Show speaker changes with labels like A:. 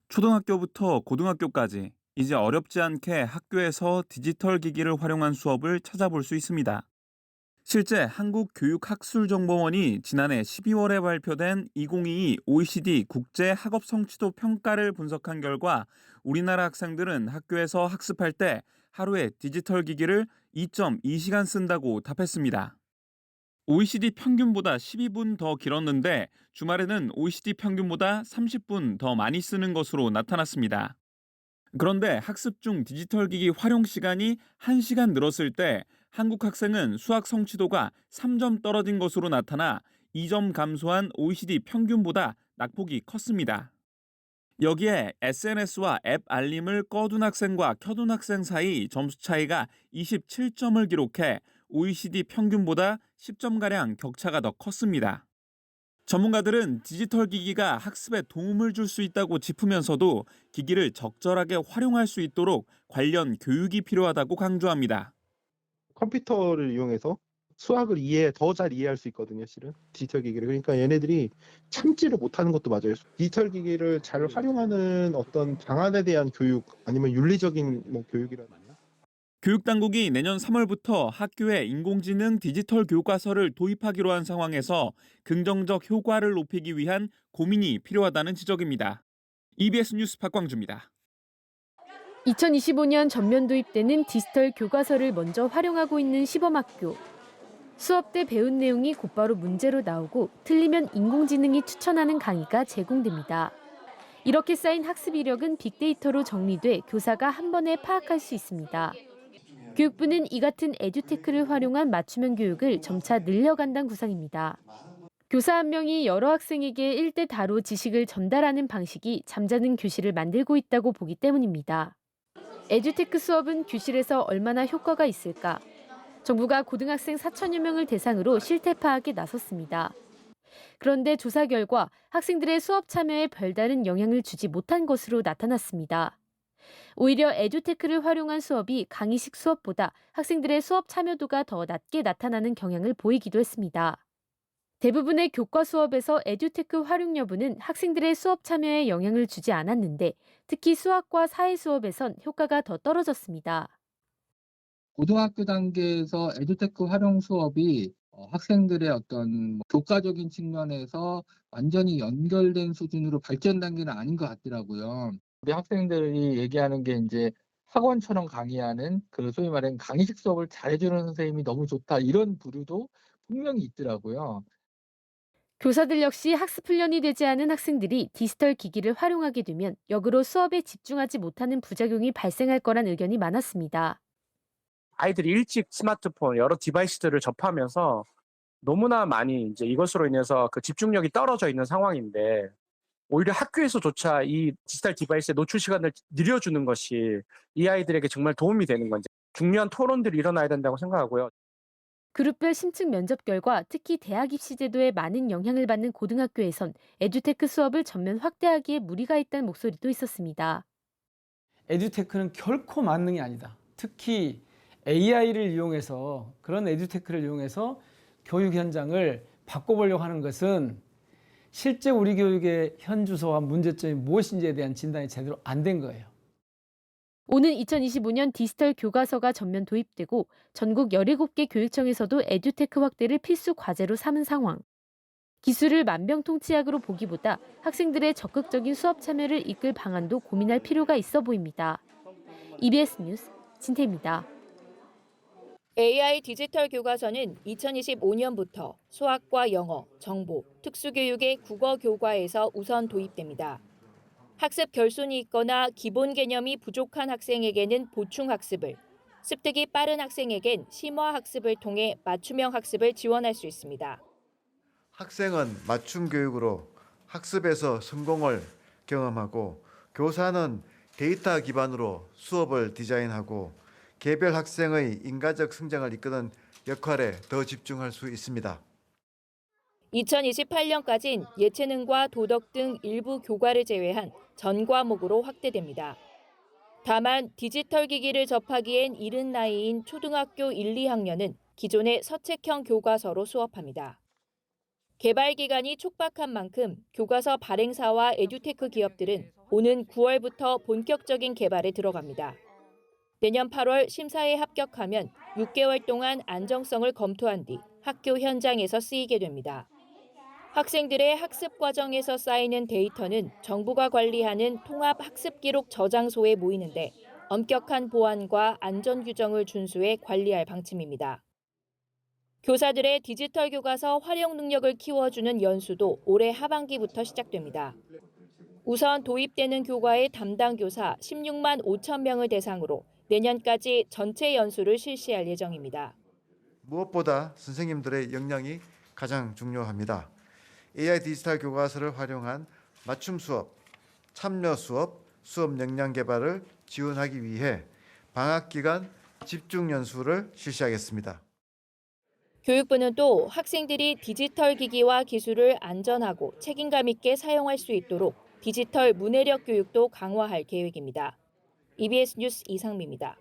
A: 초등학교부터 고등학교까지 이제 어렵지 않게 학교에서 디지털 기기를 활용한 수업을 찾아볼 수 있습니다. 실제 한국교육학술정보원이 지난해 12월에 발표된 2022 OECD 국제 학업 성취도 평가를 분석한 결과 우리나라 학생들은 학교에서 학습할 때 하루에 디지털 기기를 2.2시간 쓴다고 답했습니다. OECD 평균보다 12분 더 길었는데 주말에는 OECD 평균보다 30분 더 많이 쓰는 것으로 나타났습니다. 그런데 학습 중 디지털 기기 활용 시간이 1시간 늘었을 때 한국 학생은 수학 성취도가 3점 떨어진 것으로 나타나 2점 감소한 OECD 평균보다 낙폭이 컸습니다. 여기에 SNS와 앱 알림을 꺼둔 학생과 켜둔 학생 사이 점수 차이가 27점을 기록해 OECD 평균보다 10점가량 격차가 더 컸습니다. 전문가들은 디지털 기기가 학습에 도움을 줄 수 있다고 짚으면서도 기기를 적절하게 활용할 수 있도록 관련 교육이 필요하다고 강조합니다.
B: 컴퓨터를 이용해서 수학을 더 잘 이해할 수 있거든요, 실은. 디지털 기기를. 그러니까 얘네들이 참지를 못하는 것도 맞아요. 디지털 기기를 잘 활용하는 어떤 방안에 대한 교육, 아니면 윤리적인 교육이라든가.
A: 교육당국이 내년 3월부터 학교에 인공지능 디지털 교과서를 도입하기로 한 상황에서 긍정적 효과를 높이기 위한 고민이 필요하다는 지적입니다. EBS 뉴스 박광주입니다.
C: 2025년 전면 도입되는 디지털 교과서를 먼저 활용하고 있는 시범학교. 수업 때 배운 내용이 곧바로 문제로 나오고 틀리면 인공지능이 추천하는 강의가 제공됩니다. 이렇게 쌓인 학습 이력은 빅데이터로 정리돼 교사가 한 번에 파악할 수 있습니다. 교육부는 이 같은 에듀테크를 활용한 맞춤형 교육을 점차 늘려간다는 구상입니다. 교사 한 명이 여러 학생에게 1대 다로 지식을 전달하는 방식이 잠자는 교실을 만들고 있다고 보기 때문입니다. 에듀테크 수업은 교실에서 얼마나 효과가 있을까? 정부가 고등학생 4천여 명을 대상으로 실태 파악에 나섰습니다. 그런데 조사 결과 학생들의 수업 참여에 별다른 영향을 주지 못한 것으로 나타났습니다. 오히려 에듀테크를 활용한 수업이 강의식 수업보다 학생들의 수업 참여도가 더 낮게 나타나는 경향을 보이기도 했습니다. 대부분의 교과 수업에서 에듀테크 활용 여부는 학생들의 수업 참여에 영향을 주지 않았는데 특히 수학과 사회 수업에선 효과가 더 떨어졌습니다.
D: 고등학교 단계에서 에듀테크 활용 수업이 학생들의 어떤 교과적인 측면에서 완전히 연결된 수준으로 발전 단계는 아닌 것 같더라고요. 우리 학생들이 얘기하는 게 이제 학원처럼 강의하는 그 소위 말하는 강의식 수업을 잘해주는 선생님이 너무 좋다 이런 부류도 분명히 있더라고요.
C: 교사들 역시 학습 훈련이 되지 않은 학생들이 디지털 기기를 활용하게 되면 역으로 수업에 집중하지 못하는 부작용이 발생할 거란 의견이 많았습니다.
E: 아이들이 일찍 스마트폰 여러 디바이스들을 접하면서 너무나 많이 이제 이것으로 인해서 그 집중력이 떨어져 있는 상황인데 오히려 학교에서조차 이 디지털 디바이스의 노출 시간을 늘려주는 것이 이 아이들에게 정말 도움이 되는 건지 중요한 토론들이 일어나야 된다고 생각하고요.
C: 그룹별 심층 면접 결과 특히 대학 입시 제도에 많은 영향을 받는 고등학교에선 에듀테크 수업을 전면 확대하기에 무리가 있다는 목소리도 있었습니다.
F: 에듀테크는 결코 만능이 아니다. 특히 AI를 이용해서 그런 에듀테크를 이용해서 교육 현장을 바꿔보려고 하는 것은 실제 우리 교육의 현주소와 문제점이 무엇인지에 대한 진단이 제대로 안 된 거예요.
C: 오는 2025년 디지털 교과서가 전면 도입되고 전국 17개 교육청에서도 에듀테크 확대를 필수 과제로 삼은 상황. 기술을 만병통치약으로 보기보다 학생들의 적극적인 수업 참여를 이끌 방안도 고민할 필요가 있어 보입니다. EBS 뉴스 진태입니다.
G: AI 디지털 교과서는 2025년부터 수학과 영어, 정보, 특수교육의 국어 교과에서 우선 도입됩니다. 학습 결손이 있거나 기본 개념이 부족한 학생에게는 보충 학습을, 습득이 빠른 학생에겐 심화 학습을 통해 맞춤형 학습을 지원할 수 있습니다.
H: 학생은 맞춤 교육으로 학습에서 성공을 경험하고 교사는 데이터 기반으로 수업을 디자인하고 개별 학생의 인간적 성장을 이끄는 역할에 더 집중할 수 있습니다.
G: 2028년까지는 예체능과 도덕 등 일부 교과를 제외한 전 과목으로 확대됩니다. 다만 디지털 기기를 접하기엔 이른 나이인 초등학교 1, 2학년은 기존의 서책형 교과서로 수업합니다. 개발 기간이 촉박한 만큼 교과서 발행사와 에듀테크 기업들은 오는 9월부터 본격적인 개발에 들어갑니다. 내년 8월 심사에 합격하면 6개월 동안 안정성을 검토한 뒤 학교 현장에서 쓰이게 됩니다. 학생들의 학습 과정에서 쌓이는 데이터는 정부가 관리하는 통합학습기록 저장소에 모이는데 엄격한 보안과 안전 규정을 준수해 관리할 방침입니다. 교사들의 디지털 교과서 활용 능력을 키워주는 연수도 올해 하반기부터 시작됩니다. 우선 도입되는 교과의 담당 교사 16만 5천 명을 대상으로 내년까지 전체 연수를 실시할 예정입니다.
H: 무엇보다 선생님들의 역량이 가장 중요합니다. AI 디지털 교과서를 활용한 맞춤 수업, 참여 수업, 수업 역량 개발을 지원하기 위해 방학 기간 집중 연수를 실시하겠습니다.
G: 교육부는 또 학생들이 디지털 기기와 기술을 안전하고 책임감 있게 사용할 수 있도록 디지털 문해력 교육도 강화할 계획입니다. EBS 뉴스 이상미입니다.